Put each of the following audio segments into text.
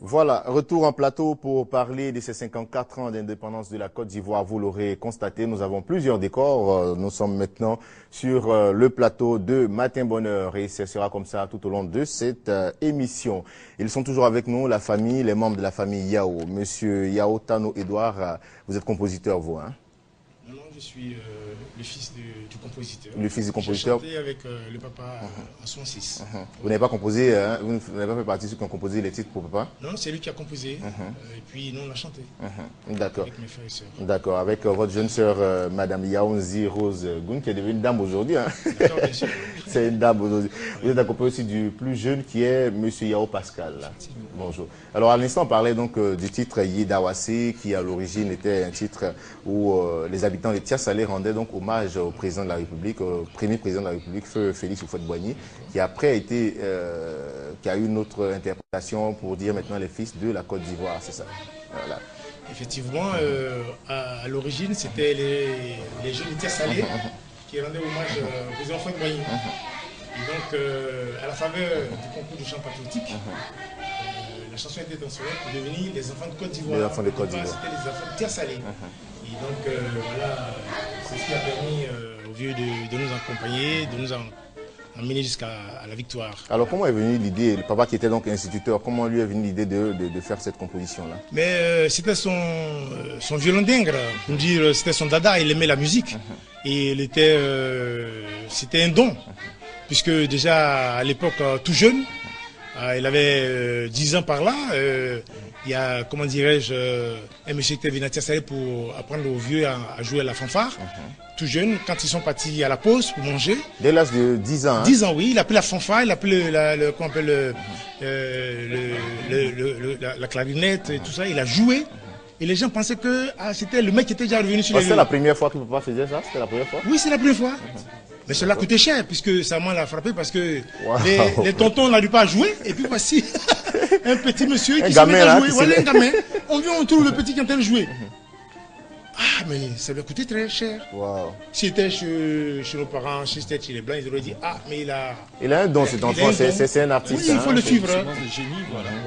Voilà, retour en plateau pour parler de ces 54 ans d'indépendance de la Côte d'Ivoire. Vous l'aurez constaté, nous avons plusieurs décors. Nous sommes maintenant sur le plateau de Matin Bonheur et ce sera comme ça tout au long de cette émission. Ils sont toujours avec nous, la famille, les membres de la famille Yao. Monsieur Yao Tano Edouard, vous êtes compositeur, vous, hein? Non, je suis le fils du compositeur. Le fils du compositeur. J'ai chanté avec le papa en 66. Vous n'avez pas composé, hein, vous n'avez pas fait partie de ceux qui ont composé les titres pour papa? Non, c'est lui qui a composé. Et puis nous, on a chanté. D'accord. Avec mes frères et sœurs. D'accord. Avec votre jeune sœur, Madame Yaonzi Rose Goun, qui est devenue une dame aujourd'hui. Hein. D'accord, bien sûr. C'est une dame aujourd'hui. Vous êtes accompagné aussi du plus jeune qui est Monsieur Yao Pascal. Bonjour. Alors à l'instant, on parlait donc du titre Yidawase, qui à l'origine était un titre où les habitants de Tiasalé rendaient donc hommage au président de la République, au premier président de la République, Félix Houphouët-Boigny, qui après a été, qui a eu une autre interprétation pour dire maintenant les fils de la Côte d'Ivoire, c'est ça. Voilà. Effectivement, à l'origine, c'était les jeunes de Tiasalé qui rendaient hommage au président Houphouët-Boigny. Et donc, à la faveur du concours du chant patriotique, la chanson était transformée pour devenir les enfants de Côte d'Ivoire. Les enfants de Côte d'Ivoire. C'était les enfants de Tiasalé. Et donc, voilà, c'est ce qui a permis aux vieux de nous accompagner, de nous emmener jusqu'à la victoire. Alors, comment est venue l'idée, le papa qui était donc instituteur, comment lui est venue l'idée de faire cette composition-là? Mais c'était son violon d'ingre, pour dire, c'était son dada, il aimait la musique. Et il était, c'était un don. Puisque déjà à l'époque, tout jeune, il avait 10 ans par là, il y a, comment dirais-je, un monsieur qui était venu à Tiasalé pour apprendre aux vieux à jouer à la fanfare. Tout jeune, quand ils sont partis à la pause pour manger. Dès l'âge de 10 ans. 10 ans, oui, il a pris la fanfare, il a pris la clarinette et tout ça, il a joué. Et les gens pensaient que c'était le mec qui était déjà revenu sur les lieux. C'était la première fois que papa faisait ça? C'était la première fois? Oui, c'est la première fois. Mais cela coûtait cher, puisque ça m'a frappé, parce que les tontons n'arrivent pas à jouer. Et puis voici un petit monsieur qui se met à jouer. Voilà un gamin. On vient, on trouve le petit qui est en train de jouer. Ah, mais ça lui a coûté très cher. Si c'était chez nos parents, si c'était chez les Blancs, ils auraient dit, ah, mais il a un don, cet enfant, c'est un artiste. Oui, il faut le suivre.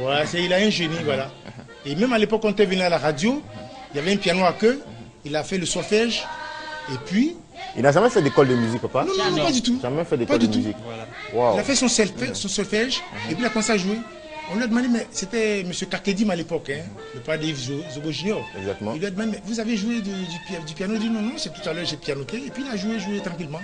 Voilà, il a un génie, voilà. Et même à l'époque, quand on était venu à la radio, il y avait un piano à queue, il a fait le solfège, et puis... Il n'a jamais fait d'école de musique, papa? Non, pas du tout. Jamais fait d'école de musique. Voilà. Il a fait son solfège, et puis il a commencé à jouer. On lui a demandé, mais c'était M. Kakedim à l'époque, hein, le père d'Yves Zogo Junior. Exactement. Il lui a demandé, mais vous avez joué du piano? Il dit, non, c'est tout à l'heure, j'ai pianoté. Et puis il a joué tranquillement.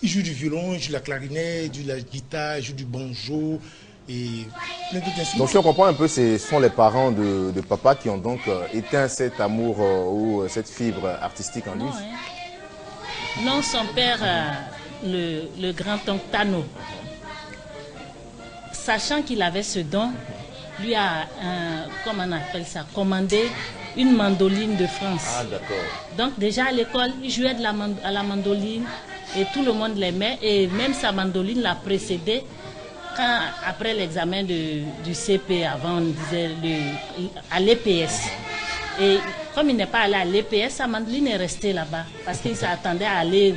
Il joue du violon, il joue de la clarinette, il joue de la guitare, il joue du banjo. Et plein d'autres instruments. Donc si on comprend un peu, ce sont les parents de papa qui ont donc éteint cet amour ou cette fibre artistique en lui. Non, son père, le grand-oncle Tano, sachant qu'il avait ce don, lui a, comment on appelle ça, commandé une mandoline de France. Ah, d'accord. Donc déjà à l'école, il jouait à la mandoline et tout le monde l'aimait. Et même sa mandoline l'a précédé. Quand, après l'examen du CP, avant on disait à l'EPS. Et comme il n'est pas allé à l'EPS, sa mandoline est restée là-bas parce qu'il s'attendait à aller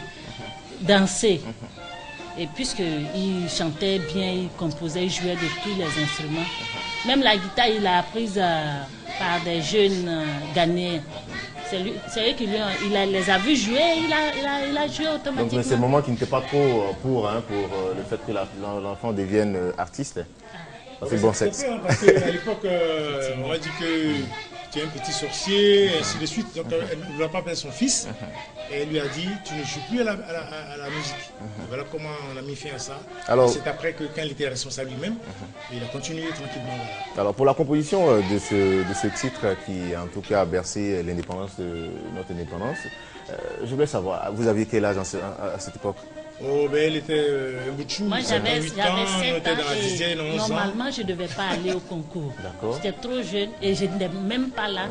danser. Et puisqu'il chantait bien, il composait, il jouait de tous les instruments. Même la guitare, il l'a apprise par des jeunes Ghanéens. C'est eux qui les a vus jouer, il a joué automatiquement. Donc c'est le moment qui n'était pas trop pour le fait que l'enfant devienne artiste. Parce qu'à l'époque, on m'a dit que tu es un petit sorcier, et ainsi de suite. Donc elle ne voulait pas perdre son fils. Et elle lui a dit, tu ne joues plus à la musique. Voilà comment on a mis fin à ça. C'est après que quand il était responsable lui-même, il a continué tranquillement. Voilà. Alors pour la composition de ce titre qui en tout cas a bercé l'indépendance de notre indépendance, je voulais savoir, vous aviez quel âge à cette époque? Oh, ben elle était un bout de chou. Moi j'avais 7 ans et normalement je ne devais pas aller au concours. J'étais trop jeune et je n'étais même pas là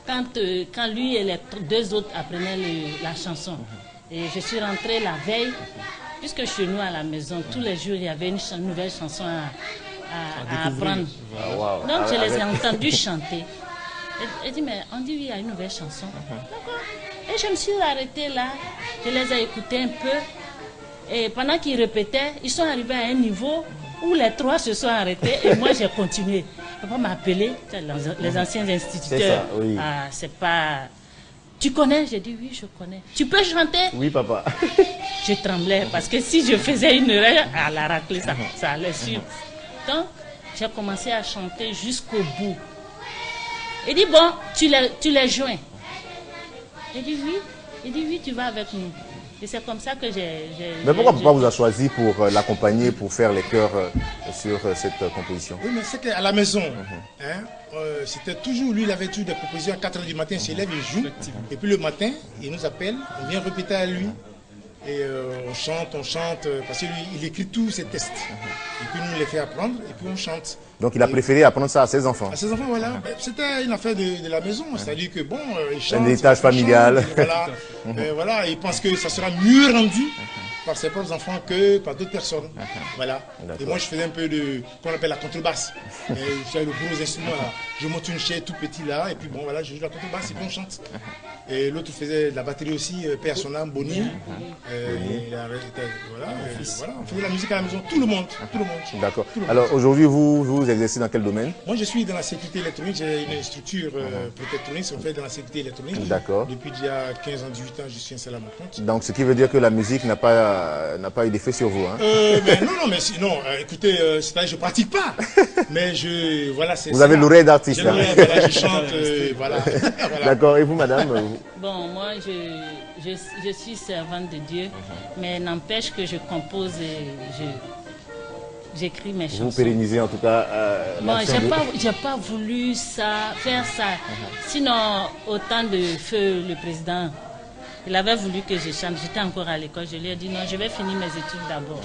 quand lui et les deux autres apprenaient la chanson. Et je suis rentrée la veille, puisque chez nous à la maison, tous les jours il y avait une nouvelle chanson à apprendre. Donc je les ai entendus chanter. Elle dit, mais on dit oui, il y a une nouvelle chanson. D'accord. Et je me suis arrêtée là, je les ai écoutés un peu. Et pendant qu'ils répétaient, ils sont arrivés à un niveau où les trois se sont arrêtés et moi j'ai continué. Papa m'a appelé, les anciens instituteurs. C'est ça, oui. Ah, c'est pas... Tu connais? J'ai dit oui, je connais. Tu peux chanter? Oui, papa. Je tremblais parce que si je faisais une erreur, à la raclée, ça allait suivre. Donc, j'ai commencé à chanter jusqu'au bout. Il dit, bon, tu les joins. J'ai dit oui. Il dit oui, tu vas avec nous. Et c'est comme ça que j'ai... Mais pourquoi papa vous a choisi pour l'accompagner, pour faire les chœurs sur cette composition? Oui, mais c'est qu'à la maison, c'était toujours, lui, il avait toujours des propositions à 4 h du matin, il s'élève, il joue. Et puis le matin, il nous appelle, on vient répéter à lui. Et on chante, parce que lui, il écrit tous ses textes. Et puis nous, on les fait apprendre, et puis on chante. Donc il a préféré apprendre ça à ses enfants? À ses enfants, voilà. C'était une affaire de la maison, c'est-à-dire que bon, il chante. Un héritage familial. Voilà. Voilà, il pense que ça sera mieux rendu par ses propres enfants que par d'autres personnes. Voilà. Et moi, je faisais un peu de, qu'on appelle la contrebasse. Je fais le gros instrument là. Je monte une chaise tout petit là, et puis bon, voilà, je joue la contrebasse et puis on chante. Et l'autre faisait la batterie aussi, Père son âme, Bonnie. Voilà, on faisait la musique à la maison, tout le monde. D'accord. Alors aujourd'hui, vous exercez dans quel domaine? Moi, je suis dans la sécurité électronique, j'ai une structure protectronique, on fait dans la sécurité électronique. D'accord. Depuis il y a 15 ans, 18 ans, je suis installé à mon compte. Donc ce qui veut dire que la musique n'a pas eu d'effet sur vous, hein? Non, écoutez, c'est-à-dire je pratique pas, mais voilà, c'est. Vous avez l'oreille d'artiste. Voilà, je chante, voilà. D'accord. Et vous, madame? Bon, moi, je suis servante de Dieu, mais n'empêche que je compose et j'écris mes chansons. Vous pérennisez en tout cas. Bon, j'ai pas voulu faire ça. Sinon, au temps de feu le président, il avait voulu que je chante. J'étais encore à l'école. Je lui ai dit non, je vais finir mes études d'abord.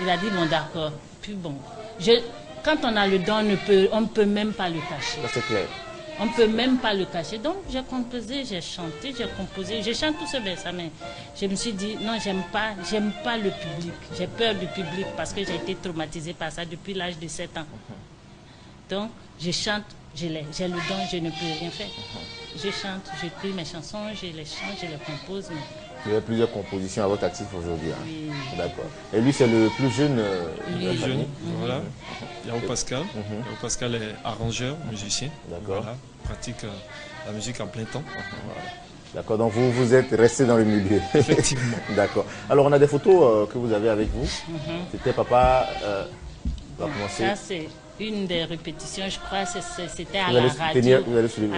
Il a dit bon, d'accord. Puis bon, quand on a le don, on ne peut même pas le cacher. C'est clair. On ne peut même pas le cacher. Donc, j'ai composé, j'ai chanté, j'ai composé. Je chante tout ce verset, mais je me suis dit, non, j'aime pas le public. J'ai peur du public parce que j'ai été traumatisée par ça depuis l'âge de 7 ans. Donc, je chante, j'ai le don, je ne peux rien faire. Je chante, j'écris mes chansons, je les chante, je les compose. Mais... Vous avez plusieurs compositions à votre actif aujourd'hui. Hein? Oui. D'accord. Et lui, c'est le plus jeune de la famille. Voilà. Yao Pascal. Yao Pascal est arrangeur, musicien. D'accord. Voilà. Pratique la musique en plein temps. Voilà. D'accord, donc vous êtes resté dans le milieu. Effectivement. D'accord. Alors, on a des photos que vous avez avec vous. C'était papa... Bon, ça, c'est une des répétitions, je crois, c'était à la radio.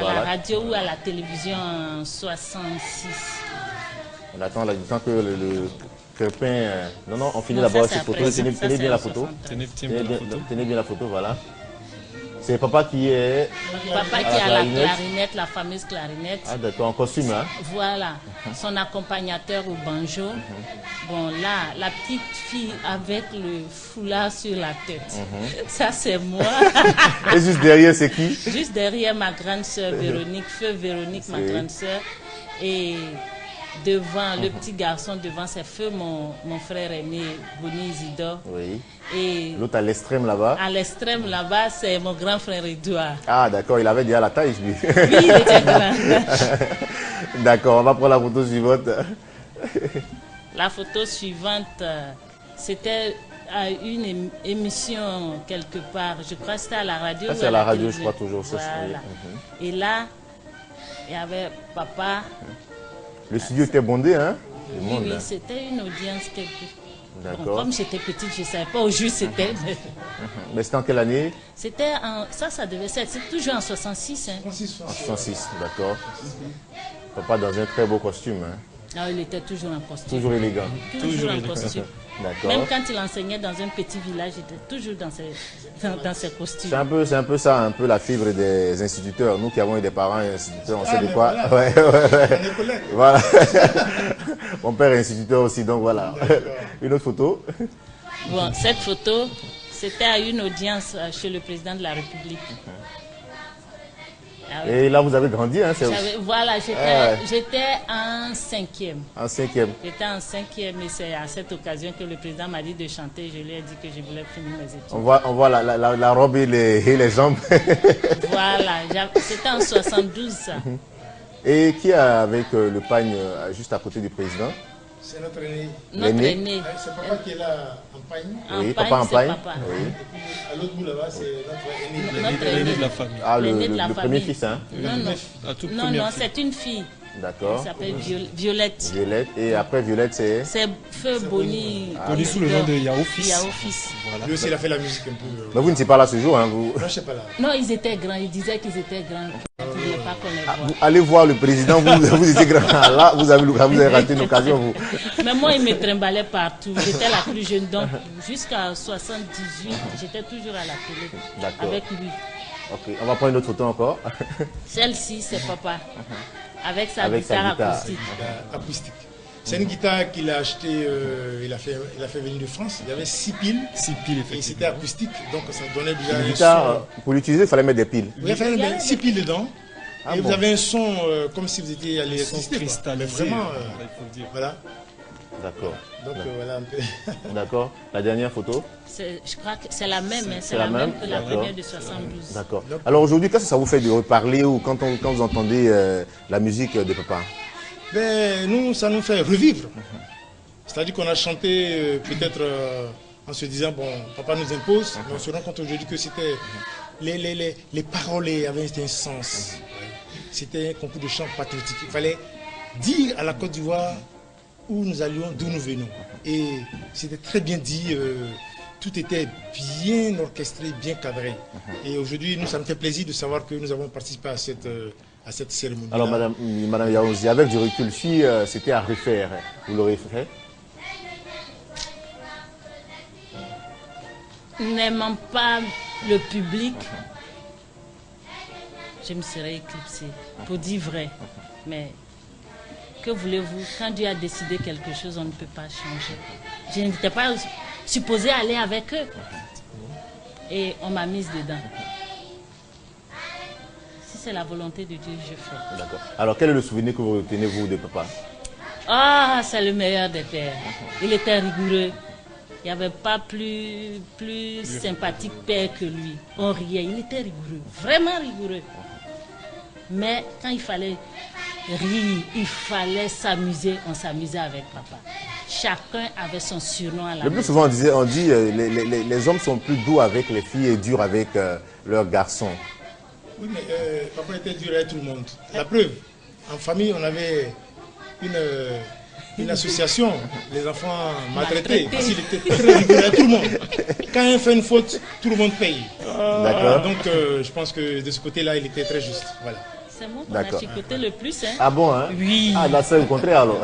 La radio ou à la télévision en 66. On attend le temps que le crépin... Non, on finit d'abord cette photo. Tenez bien la photo. Tenez bien la photo, voilà. C'est papa qui est... Papa qui a la clarinette, la fameuse clarinette. Ah d'accord, en costume, hein? Voilà, son accompagnateur au banjo. Bon là, la petite fille avec le foulard sur la tête. Ça c'est moi. Et juste derrière, c'est qui? Juste derrière ma grande sœur Véronique, feu Véronique, ma grande sœur. Et devant, le petit garçon devant, c'est feu mon frère aîné, Boni Isidore. Oui. Et l'autre à l'extrême là-bas? À l'extrême là-bas, c'est mon grand frère Edouard. Ah d'accord, il avait déjà la taille, lui. Oui, il était grand. D'accord, on va prendre la photo suivante. La photo suivante, c'était à une émission quelque part. Je crois que c'était à la radio. Ça, c'est à la radio, je crois toujours. Voilà. Et là, il y avait papa. Le studio était bondé, hein? Oui, c'était une audience quelque... D'accord. Bon, comme j'étais petite, je ne savais pas où juste c'était. Mais c'était en quelle année? C'était en... Ça devait être... C'est toujours en 66. Hein. En 66, d'accord. Papa dans un très beau costume. Hein. Ah, il était toujours en costume. Toujours élégant. Toujours en costume. D'accord. Même quand il enseignait dans un petit village, il était toujours dans ses costumes. C'est un peu ça, un peu la fibre des instituteurs. Nous qui avons eu des parents instituteurs, on sait de quoi. Voilà. Voilà. Mon père est instituteur aussi, donc voilà. Une autre photo. Bon, cette photo, c'était à une audience chez le président de la République. Ah oui. Et là, vous avez grandi, hein? Voilà, j'étais en 5e. En 5e. J'étais en 5e et c'est à cette occasion que le président m'a dit de chanter. Je lui ai dit que je voulais finir mes études. On voit la robe et les jambes. Voilà, c'était en 72 ça. Et qui est avec le pagne juste à côté du président? C'est notre aîné. Notre aîné. C'est papa qui est là en pagne. Oui, papa en pagne. Oui. Et puis à l'autre bout là-bas, c'est notre aîné. Notre aîné de la famille. Ah, l'aîné de la le famille. premier fils, hein? Non, c'est une fille. D'accord. Elle s'appelle Violette. Violette. Et après Violette, c'est... C'est Feu Boni. Connu sous le nom de Yao Fils. Yao Fils. Voilà. Lui aussi, il a fait la musique un peu. Mais vous n'étiez pas là ce jour, hein? Vous... Non, je ne sais pas là. Non, ils étaient grands. Ils disaient qu'ils étaient grands. Ils ne voulaient pas qu'on les voie. Vous allez voir le président, vous étiez grand. Là, vous avez raté une occasion, vous. Mais moi, il me trimballait partout. J'étais la plus jeune. Donc, jusqu'à 78, j'étais toujours à la télé avec lui. Ok, on va prendre une autre photo encore. Celle-ci, c'est papa. Avec sa guitare acoustique. C'est une guitare qu'il a achetée, il a fait venir de France. Il y avait 6 piles. 6 piles, effectivement. Et c'était acoustique, donc ça donnait déjà Une un guitare, son. pour l'utiliser, il fallait mettre des piles. Oui, il fallait mettre 6 piles dedans. Ah et bon. vous avez un son comme si vous étiez à Son l'électricité. cristallisé, Vraiment, il faut le dire. voilà. D'accord. Donc voilà un peu. D'accord. La dernière photo. Je crois que c'est la même. C'est la la même même, que la d'accord. première de 72. D'accord. Alors aujourd'hui, qu'est-ce que ça vous fait de reparler ou quand vous entendez la musique de papa? Ben, nous, ça nous fait revivre. C'est-à-dire qu'on a chanté peut-être en se disant, bon, papa nous impose, mais on se rend compte aujourd'hui que c'était les paroles avaient un sens. C'était un concours de chant patriotique. Il fallait dire à la Côte d'Ivoire où nous allions, d'où nous venons. Et c'était très bien dit, tout était bien orchestré, bien cadré. Et aujourd'hui, ça me fait plaisir de savoir que nous avons participé à cette cérémonie. Alors Madame Yaounzi, avec du recul, si c'était à refaire, vous l'aurez fait? N'aimant pas le public, je me serais éclipsée, pour dire vrai. Mais que voulez-vous, quand Dieu a décidé quelque chose, on ne peut pas changer. Je n'étais pas supposée aller avec eux. Et on m'a mise dedans. Si c'est la volonté de Dieu, je fais. D'accord. Alors quel est le souvenir que vous retenez, vous, de papa? Ah, c'est le meilleur des pères. Il était rigoureux. Il n'y avait pas plus sympathique père que lui. On riait, il était rigoureux, vraiment rigoureux. Mais quand il fallait rire, il fallait s'amuser, on s'amusait avec papa. Chacun avait son surnom à la Le plus maison. souvent, on dit les hommes sont plus doux avec les filles et durs avec leurs garçons. Oui, mais papa était dur avec tout le monde. La preuve, en famille, on avait une association, les enfants maltraités, parce qu'il était très rigoureux avec tout le monde. Quand il fait une faute, tout le monde paye. D'accord. Donc, je pense que de ce côté-là, il était très juste. Voilà. C'est moi qu'on a chicoté le plus. Hein. Ah bon, hein? Oui. Ah, là, c'est le contraire, alors.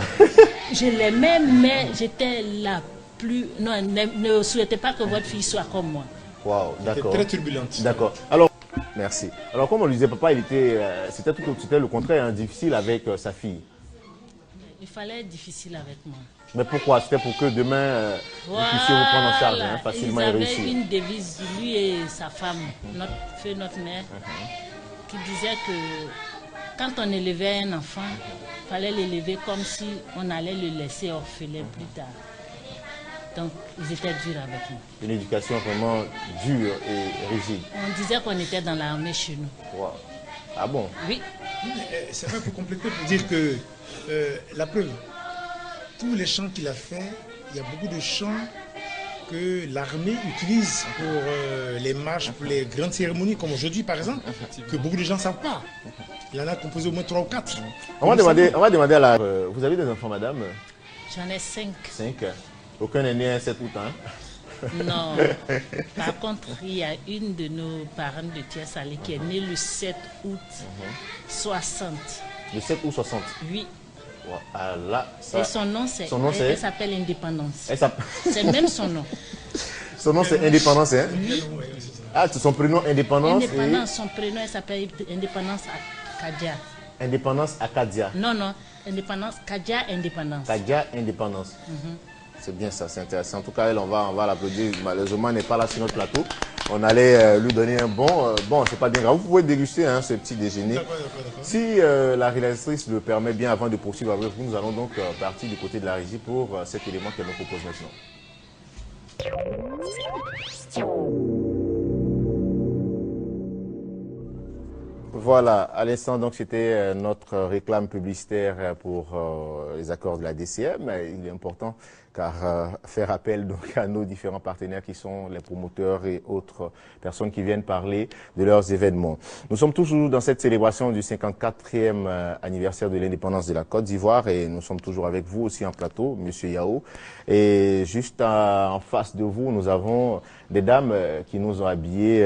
Je l'aimais, mais j'étais la plus... Non, ne souhaitez pas que votre fille soit comme moi. Waouh, d'accord. Très turbulente. D'accord. Alors, merci. Alors, comme on le disait, papa, c'était le contraire, hein, difficile avec sa fille. Il fallait être difficile avec moi. Mais pourquoi? C'était pour que demain, vous puissiez vous prendre en charge hein, facilement et réussir. Ils avaient une devise, lui et sa femme, notre mère, qui disait que quand on élevait un enfant, il fallait l'élever comme si on allait le laisser orphelin plus tard. Donc, ils étaient durs avec nous. Une éducation vraiment dure et rigide. On disait qu'on était dans l'armée chez nous. Wow. Ah bon? Oui. C'est vrai, pour compléter, pour dire que la preuve, tous les chants qu'il a fait, il y a beaucoup de chants que l'armée utilise pour les marches, pour les grandes cérémonies, comme aujourd'hui par exemple, que beaucoup de gens ne savent pas. Il en a composé au moins 3 ou 4. On va demander à la... vous avez des enfants, madame? J'en ai 5. 5. Aucun n'est né un 7 août, hein? Non. Par contre, il y a une de nos parents de Thiès-Salé qui est née le 7 août 60. Le 7 août 60? Oui. Wow. Ah, là, ça... Et son nom, elle s'appelle Indépendance. C'est même son nom. Son nom, c'est Indépendance, hein? Ah, c'est son prénom Indépendance. Indépendance, son prénom, elle s'appelle Indépendance Kadia. Indépendance Acadia. Non, Indépendance, Kadia Indépendance. Kadia Indépendance. C'est bien ça, c'est intéressant. En tout cas, elle, on va l'applaudir. Malheureusement, elle n'est pas là sur notre plateau. On allait lui donner un bon... bon, c'est pas bien grave. Vous pouvez déguster hein, ce petit déjeuner. D'accord. Si la réalisatrice le permet bien, avant de poursuivre avec vous, nous allons donc partir du côté de la régie pour cet élément qu'elle nous propose maintenant. Voilà, à l'instant, donc, c'était notre réclame publicitaire pour les accords de la DCM. Il est important car faire appel donc à nos différents partenaires qui sont les promoteurs et autres personnes qui viennent parler de leurs événements. Nous sommes toujours dans cette célébration du 54e anniversaire de l'indépendance de la Côte d'Ivoire et nous sommes toujours avec vous aussi en plateau, Monsieur Yao. Et juste en face de vous, nous avons des dames qui nous ont habillés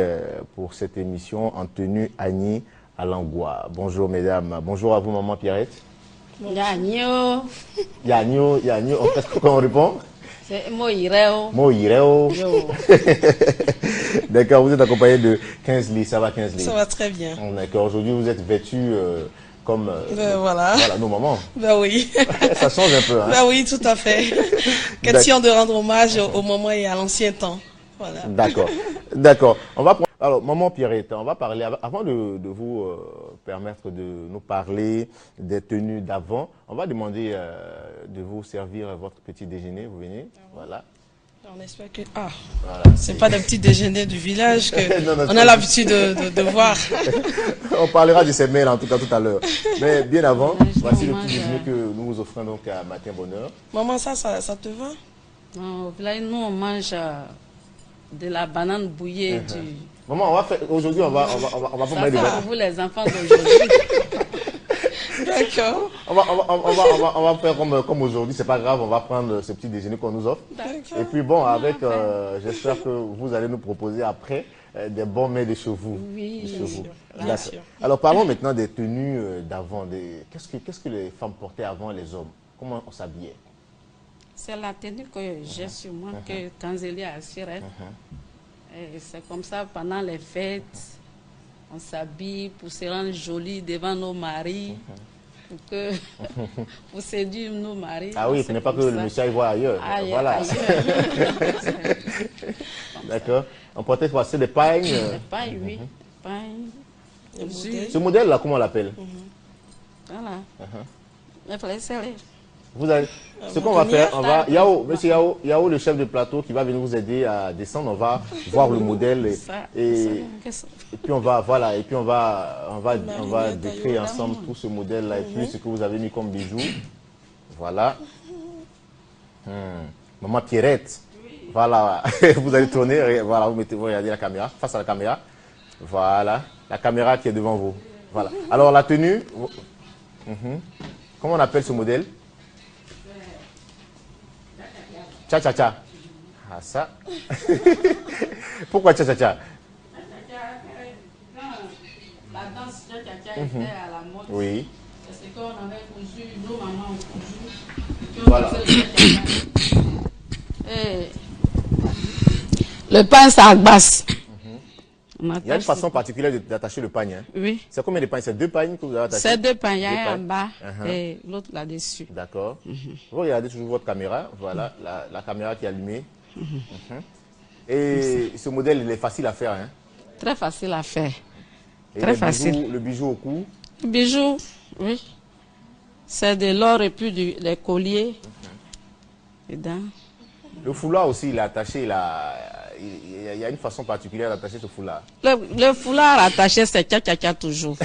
pour cette émission en tenue Agni à Langua. Bonjour mesdames, bonjour à vous maman Pierrette. Yanyo. Yanyo, Yanyo, on répond? C'est Moireo. Moireo. D'accord, vous êtes accompagné de 15 lits, ça va 15 lits? Ça va très bien. D'accord, aujourd'hui vous êtes vêtus comme voilà. Voilà, nos mamans. Ben oui. Ça change un peu. Hein? Ben oui, tout à fait. Question de rendre hommage au moment et à l'ancien temps. Voilà. D'accord, d'accord. On va alors, maman Pierrette, on va parler, avant de vous permettre de nous parler des tenues d'avant, on va demander de vous servir votre petit déjeuner, vous venez, voilà. On espère que... Ah, voilà. C'est pas des petits déjeuners du village que non, on a l'habitude de voir. On parlera de ces mails en tout cas tout à l'heure. Mais bien avant, voici le petit déjeuner que nous vous offrons donc à Matin Bonheur. Maman, ça te va? Non, au village, nous, on mange de la banane bouillée du... Maman, on va faire, aujourd'hui, on va pas Ça, parler de c'est pour vous les enfants d'aujourd'hui. D'accord. On va faire comme aujourd'hui, c'est pas grave, on va prendre ce petit déjeuner qu'on nous offre. Et puis bon, avec, j'espère que vous allez nous proposer après des bons mets de chevaux. Oui, de chevaux. bien sûr. Alors parlons maintenant des tenues d'avant. Qu'est-ce que les femmes portaient avant les hommes? Comment on s'habillait? c'est la tenue que j'ai sur moi, que Kanzeli a assurée. Et c'est comme ça, pendant les fêtes, on s'habille pour se rendre jolie devant nos maris, pour séduire nos maris. Ah oui, ce n'est pas que le monsieur aille voir ailleurs. Voilà. D'accord. On portait quoi? C'est des pagnes? Des pagnes, oui. Pagnes. Ce modèle-là, comment on l'appelle? Voilà. Mais pour les serrer. Vous allez, ce qu'on va faire, on va, monsieur Yao, le chef de plateau qui va venir vous aider à descendre, on va voir le modèle et puis on va, voilà, et puis on va décrire ensemble tout ce modèle-là et puis ce que vous avez mis comme bijoux. Voilà. Maman Pierrette. Voilà. Vous allez tourner, voilà, vous regardez la caméra, face à la caméra. Voilà. La caméra qui est devant vous. Voilà. Alors la tenue, comment on appelle ce modèle? Cha-cha-cha. Ah, ça. Pourquoi cha-cha-cha? La danse cha-cha-cha était à la mode. Oui. C'est qu'on avait cousu, nos mamans ont cousu. Voilà. Le pain, ça basse. Il y a une façon particulière d'attacher le pagne. Hein? Oui. C'est combien de pagnes? C'est deux pagnes que vous avez attachées? C'est deux pagnes, il y a un en bas et l'autre là-dessus. D'accord. Vous regardez toujours votre caméra. Voilà, la caméra qui est allumée. Et ce modèle, il est facile à faire. Hein? Très facile à faire. Et très facile. Le bijou au cou? Le bijou, oui. C'est de l'or et puis des colliers. Dedans. Le foulard aussi, il est attaché là. Il y a une façon particulière d'attacher ce foulard. Le foulard attaché, c'est tcha-tcha-tcha toujours.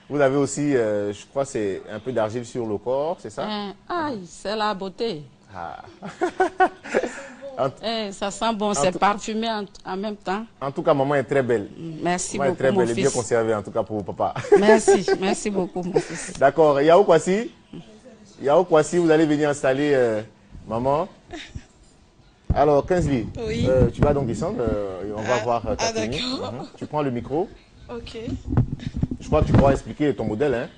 Vous avez aussi, je crois, c'est un peu d'argile sur le corps, c'est ça? Aïe, c'est la beauté. Ah. Ça sent bon, c'est parfumé en même temps. En tout cas, maman est très belle. Merci maman beaucoup, est très belle mon et fils. bien conservée, en tout cas pour papa. Merci beaucoup, mon fils. D'accord. Yao Kwasi, vous allez venir installer maman. Alors, Kinsley, Oui. tu vas donc descendre et on va voir ta tenue. Tu prends le micro. Ok. Je crois que tu pourras expliquer ton modèle. Hein?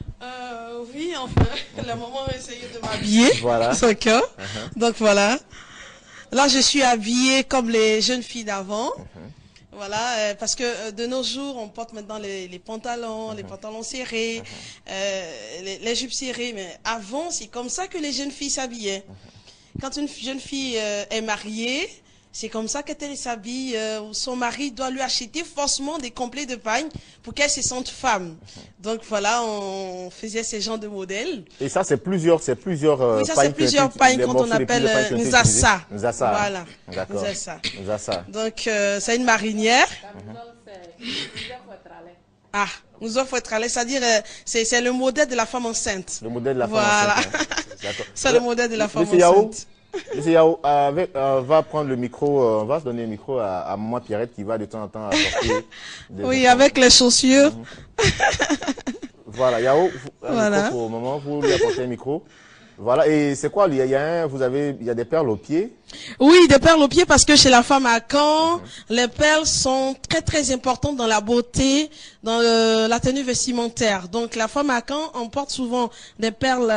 Oui, enfin, la maman va essayer de m'habiller. Voilà. D'accord. Donc voilà. Là, je suis habillée comme les jeunes filles d'avant. Voilà, parce que de nos jours, on porte maintenant les pantalons, les pantalons serrés, les jupes serrées. Mais avant, c'est comme ça que les jeunes filles s'habillaient. Quand une jeune fille est mariée, c'est comme ça qu'elle s'habille. Son mari doit lui acheter forcément des complets de pagne pour qu'elle se sente femme. Donc voilà, on faisait ce genre de modèle. Et ça, c'est plusieurs oui, ça c'est plusieurs pagnes quand on appelle Nzassa. Nzassa. Voilà. D'accord. Nzassa. Nzassa. Donc c'est une marinière. Ah, nous offre être à l'aise, c'est-à-dire c'est le modèle de la femme enceinte. Le modèle de la femme voilà. enceinte. Hein. C'est le modèle de la femme Monsieur Yao, enceinte. Monsieur Yao, va prendre le micro, on va se donner le micro à maman Pierrette qui va de temps en temps apporter des Oui, enfants. avec les chaussures. Voilà, Yao, Voilà. micro pour maman, vous lui apportez un micro. Voilà, et c'est quoi, il y a des perles aux pieds. Oui, des perles aux pieds parce que chez la femme à Caen, les perles sont très très importantes dans la beauté, dans la tenue vestimentaire. Donc la femme à Caen, on porte souvent des perles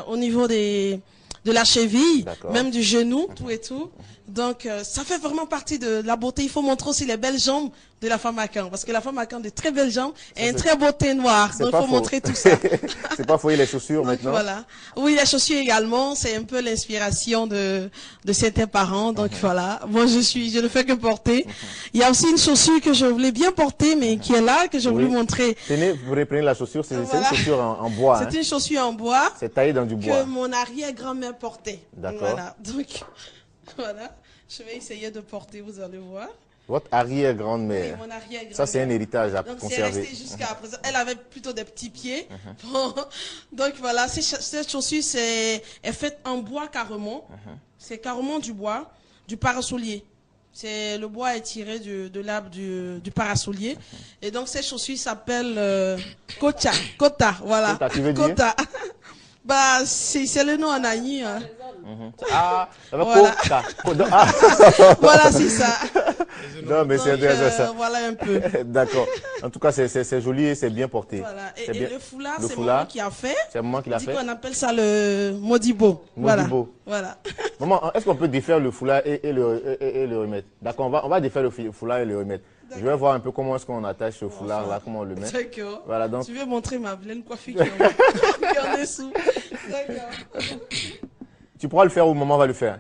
au niveau de la cheville, même du genou, tout et tout. Donc ça fait vraiment partie de la beauté. Il faut montrer aussi les belles jambes de la femme à Caen parce que la femme à Caen a de très belles jambes et un très beau teint noir. Donc il faut montrer tout ça. C'est pas fouiller les chaussures. Donc, maintenant. Voilà. Oui, les chaussures également, c'est un peu l'inspiration de certains parents. Donc voilà. Moi je ne fais que porter. Il y a aussi une chaussure que je voulais bien porter mais qui est là que je voulais montrer. Tenez, vous reprenez la chaussure, c'est une chaussure en bois. C'est une chaussure en bois. C'est taillé dans du bois. Que mon arrière-grand-mère portait. D'accord. Voilà. Donc voilà. Je vais essayer de porter, vous allez voir. Votre arrière-grand-mère. Oui, mon arrière-grand-mère. Ça, c'est un héritage à donc, conserver. C'est resté jusqu'à présent. Elle avait plutôt des petits pieds. Bon. Donc, voilà, cette chaussure est faite en bois carrément. C'est carrément du bois, du parasolier. Le bois est tiré de l'arbre du parasolier. Et donc, cette chaussure s'appelle Kota, voilà. Kota, tu veux dire? Bah, c'est le nom en Agni. Hein. Ah, voilà. Voilà, c'est ça. Non, mais c'est intéressant ça. Voilà un peu. D'accord. En tout cas, c'est joli et c'est bien porté. Voilà. Et bien. le foulard, c'est maman qui a fait. C'est maman qui l'a fait. On appelle ça le modibo. Modibo. Voilà. Maman, est-ce qu'on peut défaire le foulard et le remettre? D'accord, on va défaire le foulard et le remettre. Je vais voir un peu comment est-ce qu'on attache ce foulard là, comment on le met. D'accord. Voilà, donc... Tu veux montrer ma pleine coiffure qui en est sous. D'accord. Tu pourras le faire ou maman va le faire?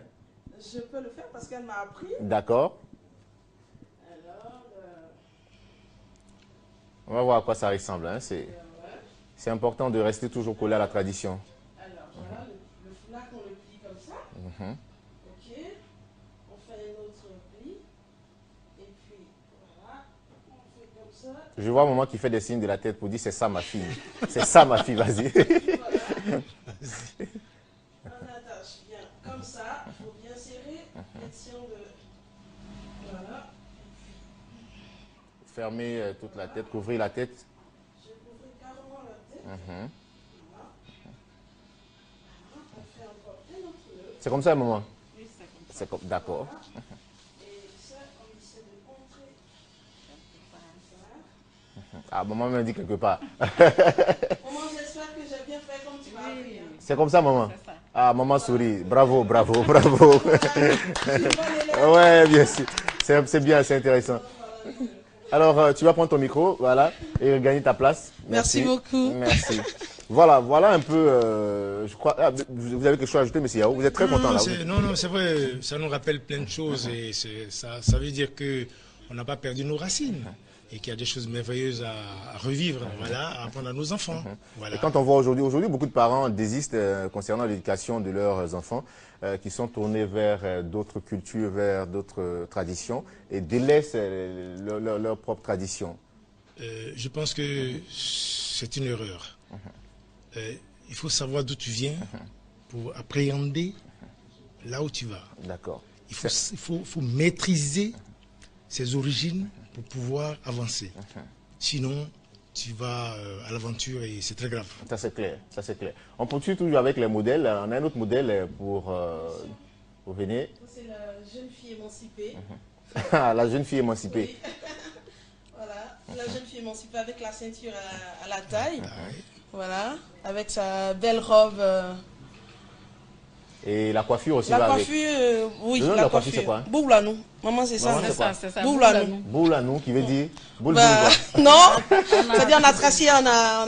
Je peux le faire parce qu'elle m'a appris. D'accord. Alors, on va voir à quoi ça ressemble. Hein. C'est important de rester toujours collé à la tradition. Alors, voilà, le foulard qu'on le plie comme ça. Ok. On fait un autre pli. Et puis, voilà. On fait comme ça. Je vois maman qui fait des signes de la tête pour dire c'est ça ma fille. C'est ça ma fille, vas-y. Voilà. On attache bien comme ça. Il faut bien serrer. Pression de... Voilà. Fermer toute la tête, couvrir la tête. Je couvre carrément la tête. Voilà. On fait encore un autre nœud. C'est comme ça, maman? Oui, c'est comme ça. C'est comme, d'accord. Et ça, on essaie de montrer quelque part. Ah, maman m'a dit quelque part. Maman, j'espère que j'ai bien fait comme tu m'as appris. Hein. C'est comme ça, maman? Ah, maman sourit. Bravo, bravo, bravo. Ouais, bien sûr. C'est bien, c'est intéressant. Alors, tu vas prendre ton micro, voilà, et regagner ta place. Merci beaucoup. Merci. Voilà un peu, je crois, vous avez quelque chose à ajouter, monsieur Yao? Vous êtes très content là. Non, c'est vrai, ça nous rappelle plein de choses et ça veut dire qu'on n'a pas perdu nos racines et qu'il y a des choses merveilleuses à revivre, voilà, à apprendre à nos enfants. Voilà. Et quand on voit aujourd'hui, beaucoup de parents désistent concernant l'éducation de leurs enfants, qui sont tournés vers d'autres cultures, vers d'autres traditions et délaissent leur propre tradition. Je pense que c'est une erreur. Il faut savoir d'où tu viens pour appréhender là où tu vas. D'accord. Il faut maîtriser ses origines pour pouvoir avancer. Sinon, tu vas à l'aventure et c'est très grave. Ça c'est clair, ça c'est clair. On poursuit toujours avec les modèles. On a un autre modèle pour venir. C'est la jeune fille émancipée. La jeune fille émancipée. Oui. Voilà, la jeune fille émancipée avec la ceinture à la taille. Voilà, avec sa belle robe. Et la coiffure aussi la va coiffure, avec. oui, la coiffure c'est quoi? Boulanou. Maman, c'est ça. C'est ça. Boulanou. Boulanou qui veut dire boule non, c'est-à-dire on a tracé, on a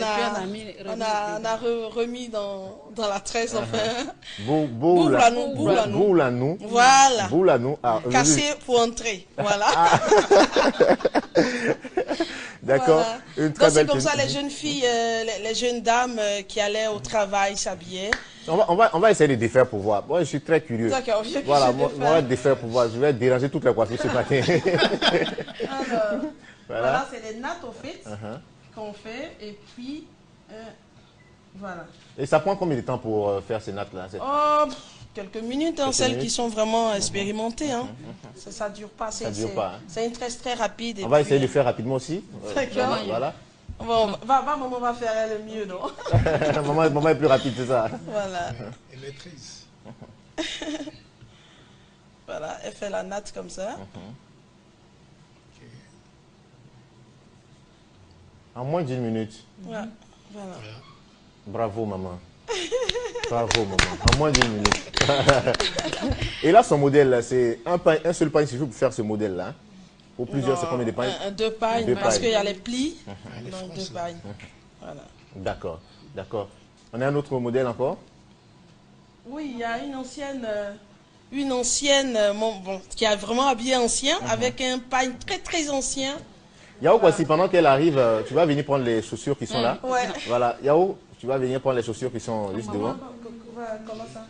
remis dans la tresse, enfin. Boulanou. Voilà. Boulanou. Cassé pour entrer. Voilà. D'accord. Voilà. Donc c'est comme ça les jeunes filles, les jeunes dames qui allaient au travail s'habillaient. On va essayer de défaire pour voir. Moi, je suis très curieux. D'accord. Voilà, on va défaire pour voir. Je vais déranger toutes les coiffures ce matin. Alors, voilà, c'est les nattes au fait. qu'on fait. Et puis, voilà. Et ça prend combien de temps pour faire ces nattes-là? Oh, quelques minutes, hein, Quelques celles minutes. qui sont vraiment expérimentées. Hein. Ça ne dure pas. Ça dure pas. C'est une tresse très rapide. On va essayer de faire rapidement aussi. D'accord. Voilà. Bon, maman va faire elle le mieux, non? maman est plus rapide, c'est ça. Voilà. Et maîtrise. Voilà, elle fait la natte comme ça. En moins d'1 minute. Ouais, voilà. Bravo, maman. Bravo, maman. En moins d'1 minute. Et là, son modèle, c'est un seul pain suffit pour faire ce modèle-là. Ou plusieurs, c'est combien de pains? Deux pagnes, Deux parce pagnes. qu'il y a les plis. Donc, deux pagnes. Voilà. D'accord, d'accord. On a un autre modèle encore? Oui, il y a une ancienne, qui a vraiment habillé ancien, avec un pagne très très ancien. Yao, si pendant qu'elle arrive, tu vas venir prendre les chaussures qui sont là. Ouais. Voilà, Yao, tu vas venir prendre les chaussures qui sont juste devant. Comment ça?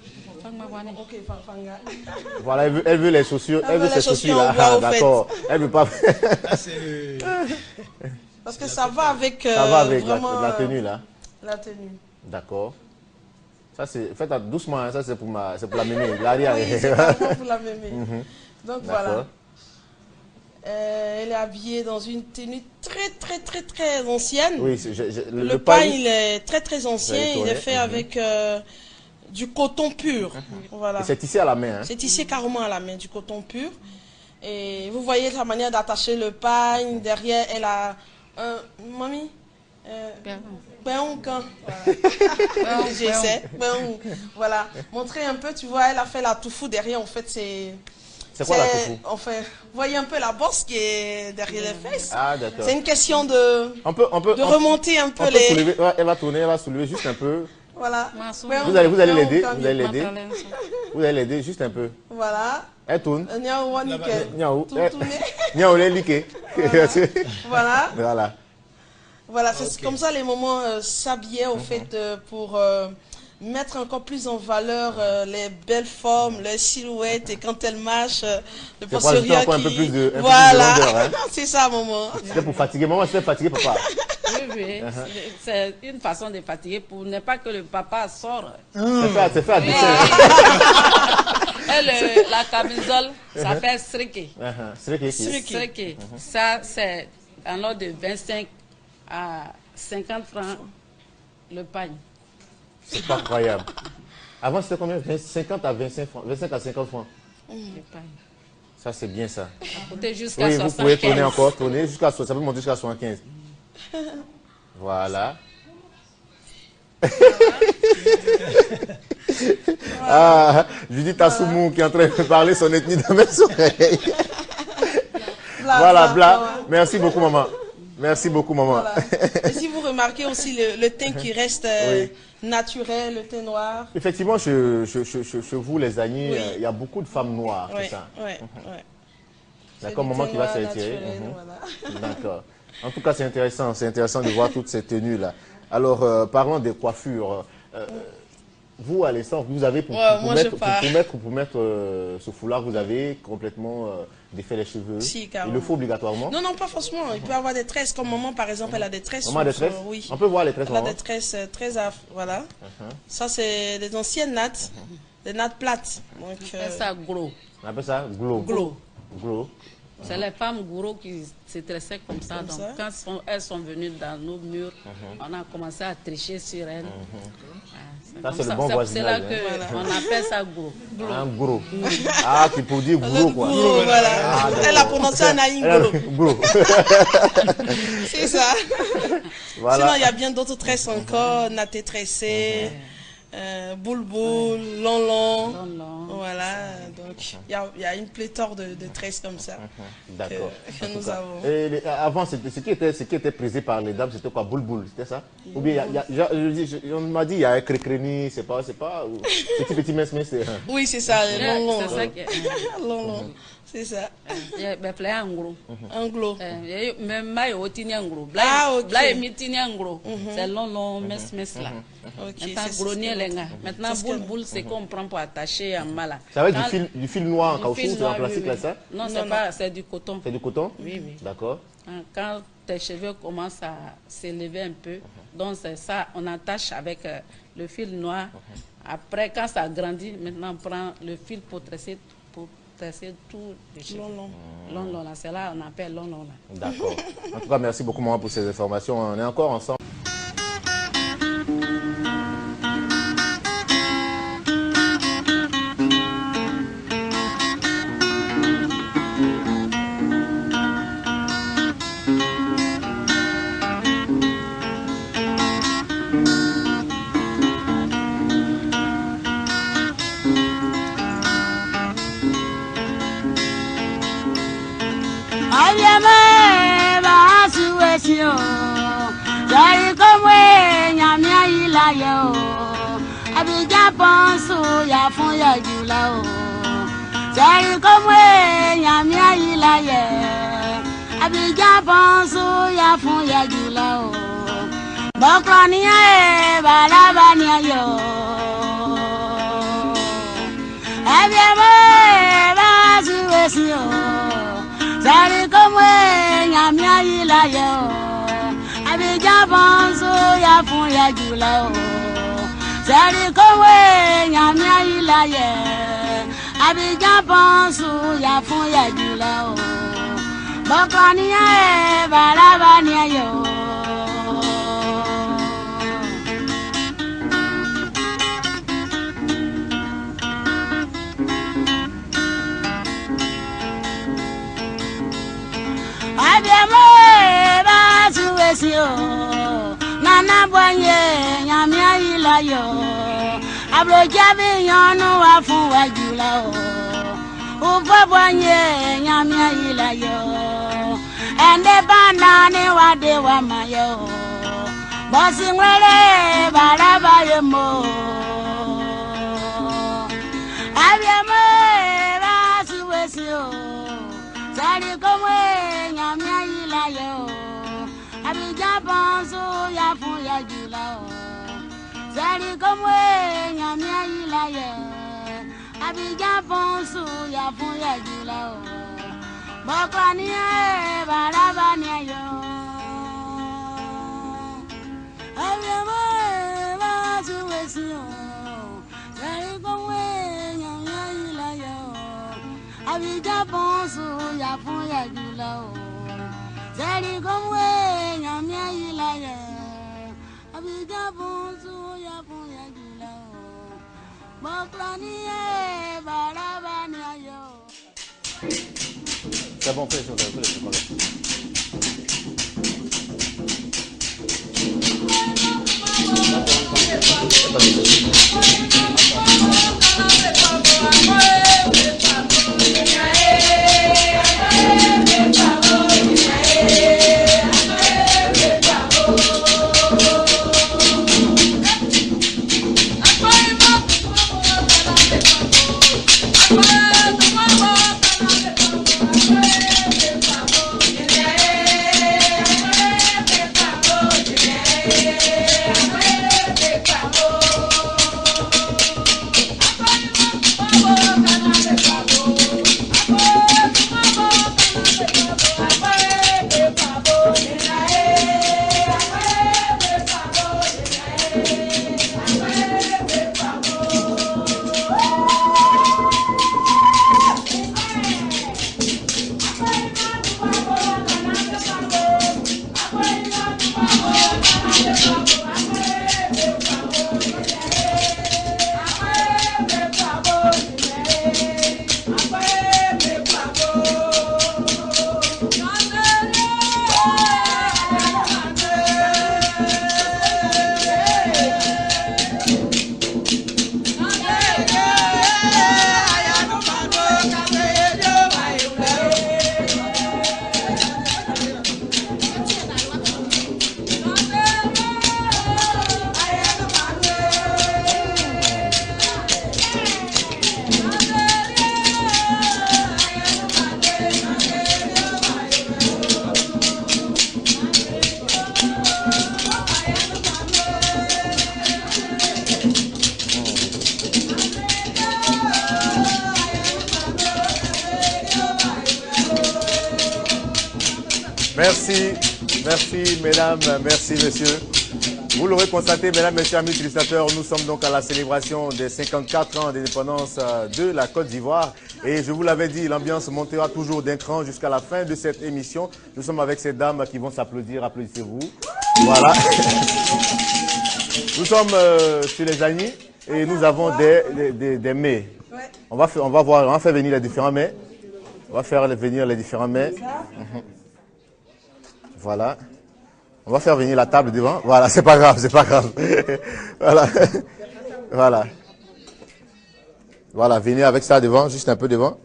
Ok, Fanga. Voilà, elle veut les chaussures, elle veut les ces chaussures chaussures-là. en bois, au fait. D'accord, elle veut pas. Là, c'est le... Parce que ça va avec, Ça va avec vraiment, la tenue là. la tenue. D'accord. Ça c'est, faites doucement, hein, ça c'est pour la mémé, l'arrière. Oui, c'est vraiment pour la mémé. Donc voilà. D'accord. Elle est habillée dans une tenue très très très très ancienne. Oui, le pagne, il est très très ancien. Vous avez Il tourné. est fait avec du coton pur. Voilà. Et c'est tissé à la main. Hein. C'est tissé carrément à la main, du coton pur. Et vous voyez la manière d'attacher le pagne. Derrière, elle a un... Mamie J'essaie. Voilà. Montrez un peu, tu vois, elle a fait la toufou derrière. En fait, c'est... C'est quoi la toufou? Enfin, vous voyez un peu la bosse qui est derrière les fesses. Ah, d'accord. C'est une question de remonter un peu on peut les... soulever, ouais, elle va tourner, elle va soulever juste un peu. Voilà. Vous allez l'aider, vous allez l'aider. Vous allez l'aider juste un peu. Voilà. Elle tourne. Niaou, nickel. Niaou. Tout tourné. Niaou, elle est liquée. Voilà. Voilà. Voilà, c'est comme ça les moments s'habillaient au fait pour mettre encore plus en valeur les belles formes, les silhouettes et quand elles marchent, le posterieur encore un peu plus de voilà, rondeur, hein. c'est ça maman. C'était pour fatiguer. Maman, c'était fatigué, papa. Oui, c'est une façon de fatiguer pour ne pas que le papa sort. C'est fait à dessin. Et la camisole s'appelle srike. Srike. Ça, c'est en ordre de 25 à 50 francs le pagne. C'est pas croyable. Avant, c'était combien? 50 à 25 francs. 25 à 50 francs. Le pagne. Ça, c'est bien ça. Ça coûtait jusqu'à Oui, 75. vous pouvez tourner encore, tourner jusqu'à ça peut monter jusqu'à 75. Voilà. Ah, Judith Assoumou qui est en train de parler son ethnie dans mes oreilles. Voilà, bla. Merci beaucoup, maman. Merci beaucoup, maman. Voilà. Et si vous remarquez aussi le teint qui reste naturel, le teint noir. Effectivement, chez vous, les Agnis, Oui. il y a beaucoup de femmes noires, Oui, c'est ça? oui. D'accord, C'est du maman teint qui va noir se retirer. naturel, voilà. D'accord. En tout cas, c'est intéressant de voir toutes ces tenues-là. Alors, parlons des coiffures. Vous, à l'instant, vous avez pour mettre ce foulard, vous avez complètement défait les cheveux. Si, Il le faut obligatoirement. Non, non, pas forcément. Il peut avoir des tresses. Comme maman, par exemple, elle a des tresses. Maman a des tresses? Oui. On peut voir les tresses, Elle a maman? des tresses très voilà. Ça, c'est des anciennes nattes. Des nattes plates. Donc, C'est ça, gros. On appelle ça glow. Glow. C'est les femmes gros qui se tressaient comme ça. Comme Donc, ça. quand elles sont venues dans nos murs, on a commencé à tricher sur elles. Ça, c'est le bon voisinage. C'est là qu'on appelle ça gros. Un gros. Ah, c'est pour dire gros, quoi. Gros, voilà. Elle a prononcé un aïngolo. Gros. C'est ça. Voilà. Sinon, il y a bien d'autres tresses encore. Natté tressé, boule-boule, long-long. Voilà. Donc, il y a une pléthore de tresses comme ça. D'accord. Que nous avons. Et avant, ce qui était prisé par les dames, c'était quoi? Boule-boule, c'était ça? Ou bien, on m'a dit, il y a un crécréni, c'est pas, petit mince, c'est... Oui, c'est ça, long-long. C'est ça qui est... Long-long. C'est ça. Anglo. Même maille au tini anglo. Blaye mi tini anglo. C'est long mes là. Maintenant boule c'est qu'on prend pour attacher en mala. Ça va être du fil noir en caoutchouc, c'est en plastique là ça? Non, c'est pas, c'est du coton. C'est du coton? Oui. D'accord. Quand tes cheveux commencent à s'élever un peu, donc c'est ça, on attache avec le fil noir. Après, quand ça grandit, maintenant on prend le fil pour tresser tout le cheveu. Long, là. C'est là on appelle long, là. D'accord. En tout cas, merci beaucoup, maman, pour ces informations. On est encore ensemble. Abidjan Ponso ya fun ya jula o. Jari komwe nyamia ilaye. Abidjan Ponso ya fun ya jula o. Bokrania e balabania yo. Abiamo ba suwesi o. Jari komwe nyamia ilaye o. Abidjan Ponso ya fun ya jula o. Seri kowe nyamia ilaye. Abidjan Ponso ya fun ya jula o. Bokrania e balabania yo. Abiamo ba suwesi o. Nana boye nyamia ilayo. Abrojabi yonu wa fun wa jula o. Ufo boye nyamia ilayo. Ende bana ni wa de wa mayo. Bosi nwere baraba yemo. Abiamo ba suwesi o. Sari komwe nyamia ilayo. Abidjan Ponso ya fun ya jula o. Seri komwe nyamia ilaye. Abidjan Ponso ya fun ya jula o. Bokrania e balabania yo. Abiamo ba suwesi o. Seri komwe nyamia ilaye o. Abidjan Ponso ya fun ya jula o. Seri komwe nyamia ilaye. Abidjan Ponso ya fun ya jula o. Bokrania e balabania yo. C'est bon, fais les chocolats. Yeah. Merci, merci mesdames, merci messieurs. Vous l'aurez constaté, mesdames, messieurs, amis utilisateurs, nous sommes donc à la célébration des 54 ans d'indépendance de la Côte d'Ivoire. Et je vous l'avais dit, l'ambiance montera toujours d'un cran jusqu'à la fin de cette émission. Nous sommes avec ces dames qui vont s'applaudir. Applaudissez-vous. Voilà. Nous sommes sur les Agnis et nous avons des mets. On va faire venir les différents mets. On va faire venir les différents mets. Voilà. On va faire venir la table devant. Voilà, c'est pas grave, c'est pas grave. Voilà. Voilà. Voilà, venez avec ça devant, juste un peu devant.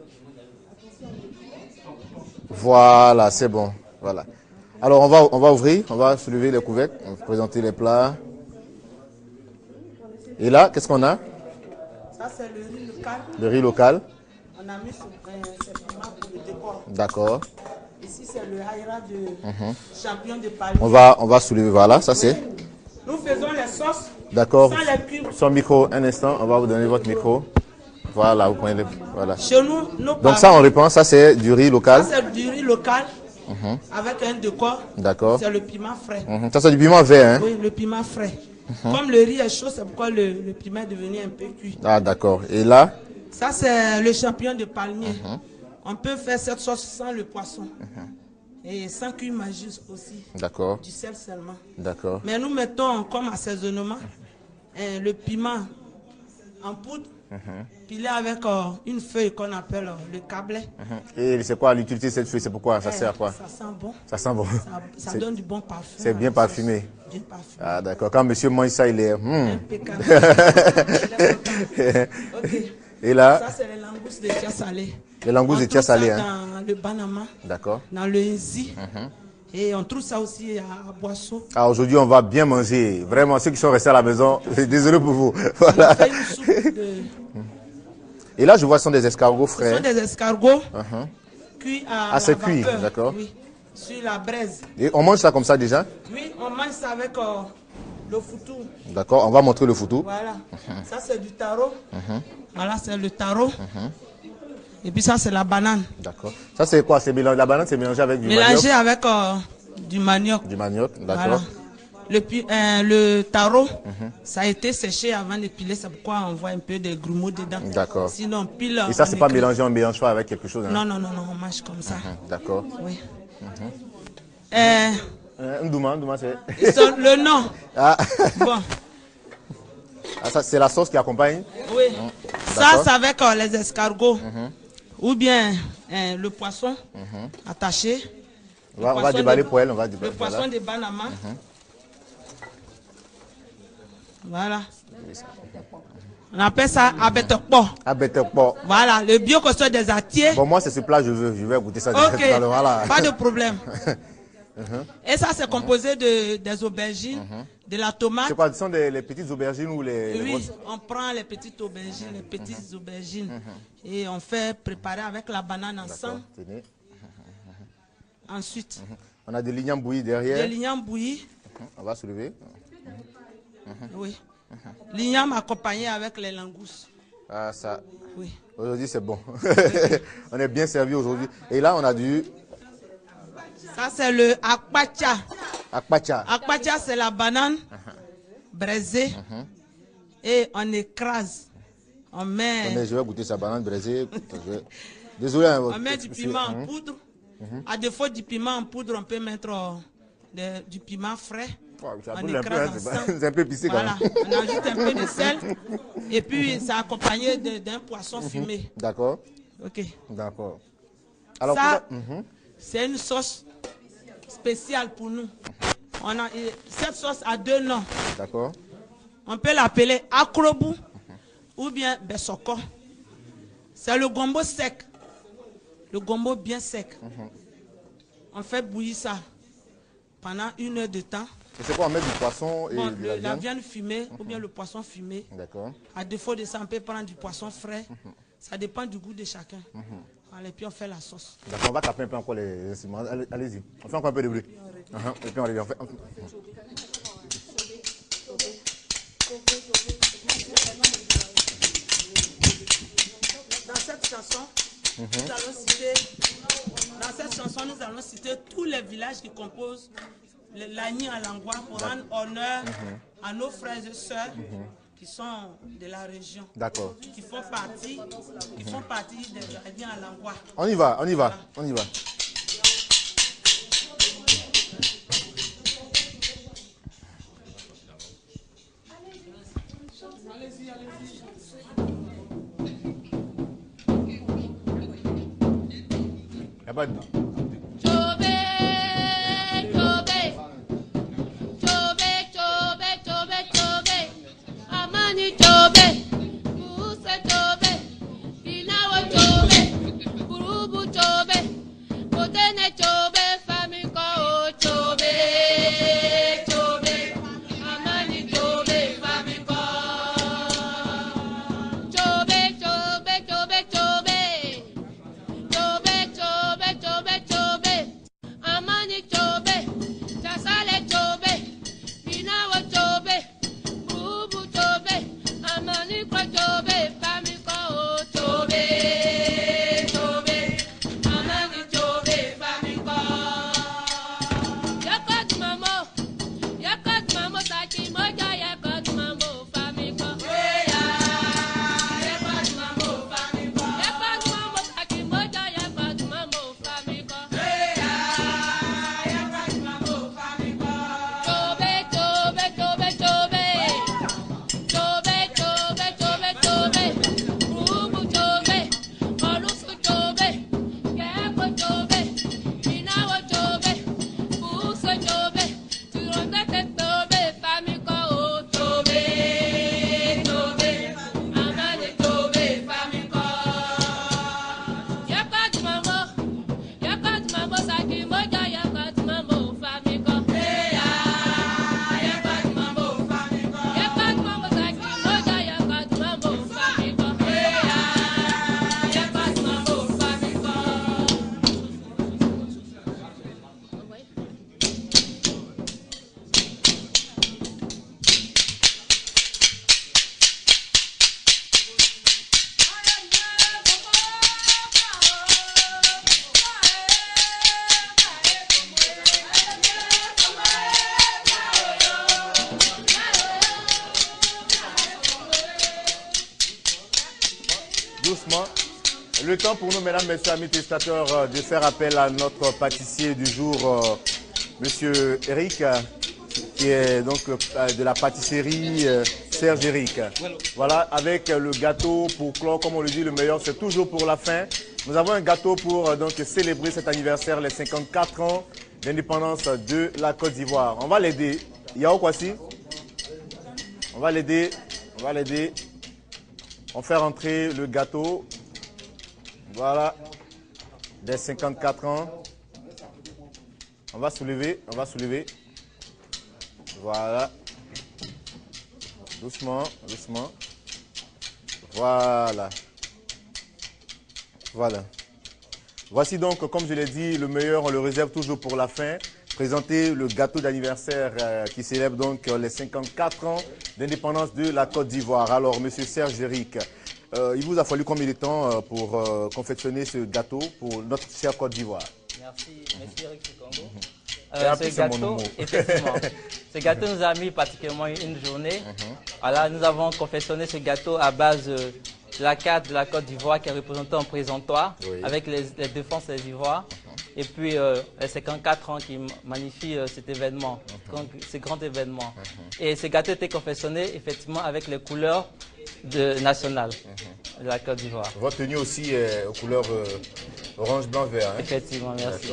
Voilà, c'est bon. Voilà. Alors, on va ouvrir, on va soulever les couvercles, on va présenter les plats. Et là, qu'est-ce qu'on a? Ça, c'est le riz local. Le riz local. On a mis ce piment pour le décor. D'accord. Ici, c'est le haïra de champion de Paris. On va soulever, voilà, ça c'est. Nous faisons les sauces. D'accord. Sans les cubes. Son micro, un instant, on va vous donner votre micro. Voilà, vous prenez le. Voilà. Chez nous, donc ça, on reprend, ça c'est du riz local. Ça, c'est du riz local. Avec un décor. D'accord. C'est le piment frais. Ça, c'est du piment vert, hein? Oui, le piment frais. Comme le riz est chaud, c'est pourquoi le piment est devenu un peu cuit. Ah, d'accord. Et là? Ça, c'est le champignon de palmier. On peut faire cette sauce sans le poisson. Et sans cuir magis aussi. D'accord. Du sel seulement. D'accord. Mais nous mettons comme assaisonnement le piment en poudre, pilé avec une feuille qu'on appelle le câblet. Et c'est quoi l'utilité de cette feuille? C'est pourquoi? Ça sert à quoi? Ça sent bon. Ça sent bon. Ça donne du bon parfum. C'est bien parfumé. Bien parfumé. Ah, d'accord. Quand monsieur mange ça, il est. Impeccable. Ok. Et là? Ça, c'est les langoustes de tia salé. Les langoustes de tia salé, hein? Dans le banama. D'accord. Dans le nzi. Et on trouve ça aussi à Boisseau. Ah, aujourd'hui, on va bien manger. Vraiment, ceux qui sont restés à la maison, désolé pour vous. Voilà. On fait une soupe de... Et là, je vois, ce sont des escargots frais. Ce sont des escargots cuits à la c'est vapeur. cuit, d'accord. Oui, sur la braise. Et on mange ça comme ça déjà? Oui, on mange ça avec le foutou. D'accord, on va montrer le foutou. Voilà. Ça, c'est du taro. Voilà, c'est le taro. Et puis ça, c'est la banane. D'accord. Ça, c'est quoi? La banane, c'est mélangé avec du manioc? Mélangé avec du manioc. Du manioc, d'accord. Voilà. Le taro, ça a été séché avant de piler. C'est pourquoi on voit un peu de grumeaux dedans. D'accord. Sinon, on pile. Et ça, c'est pas mélangé, on ne mélange pas avec quelque chose, hein? Non, non, non, non, on mange comme ça. D'accord. Oui. Ndouma, c'est... Le nom. Ah. Bon. Ah, ça, c'est la sauce qui accompagne? Oui. Ça, c'est avec les escargots. Ou bien le poisson attaché. On va déballer pour elle. Le poisson de banama. Voilà. On appelle ça abetekpo. Abetekpo. Voilà, le bio-costaud des Atiers. Bon, moi, c'est ce plat, je vais goûter ça. Ok, voilà. pas de problème. Et ça, c'est composé des aubergines, de la tomate. C'est quoi? Ce sont les petites aubergines ou les Oui, grosses? on prend les petites aubergines, et on fait préparer avec la banane ensemble. Tenez. Ensuite, on a des lignans bouillis derrière. des lignans bouillis. On va soulever. Oui. L'igname accompagné avec les langoustes. Ah, ça. Oui. Aujourd'hui, c'est bon. On est bien servi aujourd'hui. Et là, on a du... Ça, c'est le akpacha. Akpacha. Akpacha, c'est la banane braisée. Et on écrase. On met... Je vais goûter sa banane braisée. Désolé. On met du piment en poudre. À défaut du piment en poudre, on peut mettre du piment frais. On écrase ensemble. C'est un peu épicé quand même. Voilà, on ajoute un peu de sel. Et puis, c'est accompagné d'un poisson fumé. D'accord. Ok. D'accord. Alors, ça, c'est une sauce spéciale pour nous. On a cette sauce a deux noms. D'accord. On peut l'appeler akrobu ou bien besoko. C'est le gombo sec. Le gombo bien sec. On fait bouillir ça pendant 1 heure de temps. Et c'est quoi, on met du poisson et bon, de la viande fumée ou bien le poisson fumé. D'accord. À défaut de ça, on peut prendre du poisson frais. Ça dépend du goût de chacun. Et puis on fait la sauce. D'accord, on va taper un peu encore les instruments. Allez-y. On fait encore un peu de bruit. Et puis on revient. Dans cette chanson, Nous allons citer, dans cette chanson, nous allons citer tous les villages qui composent l'Agni à Langwa pour rendre honneur à nos frères et sœurs qui sont de la région. D'accord. Qui font partie des Agni à Langwa. On y va, on y va, on y va. Allez-y, allez-y. Y a pas de... Doucement. Le temps pour nous, mesdames, messieurs, amis téléspectateurs, de faire appel à notre pâtissier du jour, monsieur Eric, qui est donc de la pâtisserie Serge Eric. Voilà, avec le gâteau pour clore, comme on le dit, le meilleur, c'est toujours pour la fin. Nous avons un gâteau pour donc célébrer cet anniversaire, les 54 ans d'indépendance de la Côte d'Ivoire. On va l'aider. Yao Kwasi. On va l'aider. On va l'aider. On fait rentrer le gâteau. Voilà. Des 54 ans. On va soulever. On va soulever. Voilà. Doucement. Doucement. Voilà. Voilà. Voici donc, comme je l'ai dit, le meilleur, on le réserve toujours pour la fin. Présenter le gâteau d'anniversaire qui célèbre donc les 54 ans d'indépendance de la Côte d'Ivoire. Alors, monsieur Serge Eric, il vous a fallu combien de temps pour confectionner ce gâteau pour notre chère Côte d'Ivoire? Merci, monsieur Eric Congo. Ce gâteau, effectivement, ce gâteau nous a mis pratiquement une journée. Alors, nous avons confectionné ce gâteau à base de la carte de la Côte d'Ivoire qui est représentée en présentoir, oui, avec les défenses des Ivoires. Et puis les 54 ans qui magnifient cet événement, ce grand événement. Et ce gâteau était confectionné effectivement avec les couleurs nationales de la Côte d'Ivoire. Votre tenue aussi est aux couleurs orange, blanc, vert. Hein? Effectivement, merci.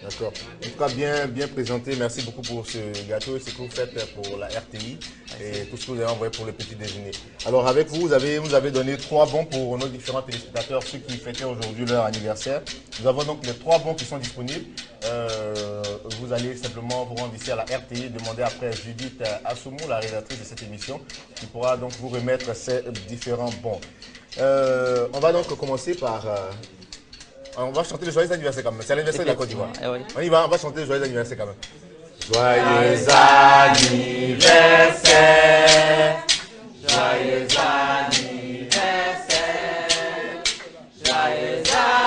D'accord. En tout cas, bien présenté. Merci beaucoup pour ce gâteau et ce que vous faites pour la RTI. Merci. Et tout ce que vous avez envoyé pour le petit déjeuner. Alors avec vous, vous avez donné 3 bons pour nos différents téléspectateurs, ceux qui fêtaient aujourd'hui leur anniversaire. Nous avons donc les 3 bons qui sont disponibles. Vous allez simplement vous rendre ici à la RTI, demander après Judith Assoumou, la rédactrice de cette émission, qui pourra donc vous remettre ces différents bons. On va donc commencer par... on va chanter le joyeux anniversaire quand même. C'est l'anniversaire de la Côte d'Ivoire. Oui. On y va, on va chanter le joyeux anniversaire quand même. Joyeux anniversaire, joyeux anniversaire, joyeux anniversaire.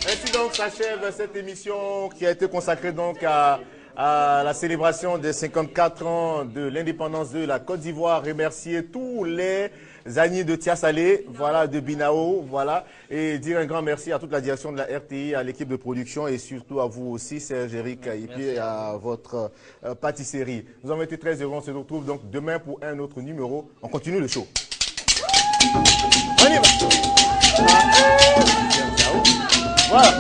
Ainsi donc s'achève cette émission qui a été consacrée donc à la célébration des 54 ans de l'indépendance de la Côte d'Ivoire. Remercier tous les amis de Tiasalé, voilà, de Binao, voilà, et dire un grand merci à toute la direction de la RTI, à l'équipe de production et surtout à vous aussi, Serge, Eric, et puis à votre pâtisserie. Nous avons été très heureux. On se retrouve donc demain pour un autre numéro. On continue le show. On y va. Voilà.